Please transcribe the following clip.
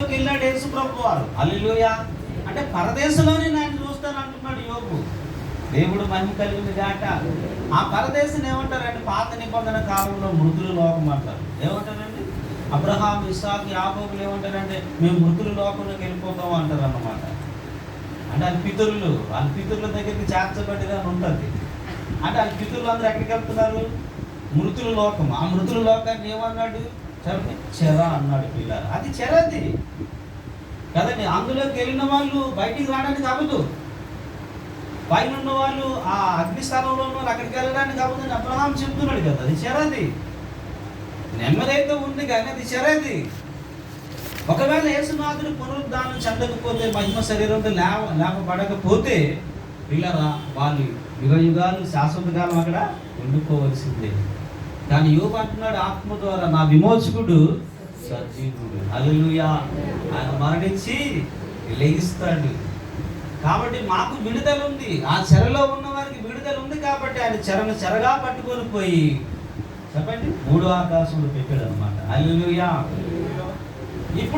వెళ్ళాడు యేసు ప్రభు వారు. హల్లెలూయా. అంటే పరదేశంలోనే నేను చూస్తాను అంటున్నాడు యోబు. దేవుడు మహిమ కలిగింది గాక. ఆ పరదేశం ఏమంటారంటే పాత నిబంధన కాలంలో మృతుల లోకం అంటారు. ఏమంటారండి? అబ్రహాం, ఇస్సాకు, యాకోబులు ఏమంటారంటే మేము మృతుల లోకంలోకి వెళ్ళిపోతాం అంటారు అన్నమాట. అంటే వాళ్ళ పితరుల దగ్గరికి చేర్చబడిగా ఉంటుంది. అంటే వాళ్ళ పితరులు అందరూ ఎక్కడికి వెళ్తున్నారు? మృతుల లోకం. ఆ మృతుల లోకాన్ని ఏమన్నాడు? చెర అన్నాడు పిల్లలు. అది చెరది కదండి. అందులోకి వెళ్ళిన వాళ్ళు బయటికి రావడానికి అవ్వదు. పైన ఉన్న వాళ్ళు ఆ అగ్నిస్థానంలో ఉన్న వాళ్ళు అక్కడికి వెళ్ళడానికి అవ్వదని అబ్రహాం చెప్తున్నాడు కదా. అది చెరది. నెమ్మదైతే ఉంది కానీ అది చెరది. ఒకవేళ యేసునాథుడు పునరుద్ధానం చెందకపోతే, మహిమ శరీరంతో లేపబడకపోతే పిల్లరా వాళ్ళు యుగ యుగాలు శాశ్వత కాలం అక్కడ ఉండిపోవలసిందే. కానీ యోబు అంటున్నాడు ఆత్మ ద్వారా నా విమోచకుడు సజీవుడు. హల్లెలూయా. ఆయన మరణించి లెగిస్తాడు. కాబట్టి మాకు విడుదల ఉంది. ఆ చెరలో ఉన్న వారికి విడుదల ఉంది. కాబట్టి ఆయన చెరను చెరగా పట్టుకొని పోయి చెప్పండి 3వ ఆకాశంలో పెట్టాడు అనమాట. హల్లెలూయా. ఇప్పుడు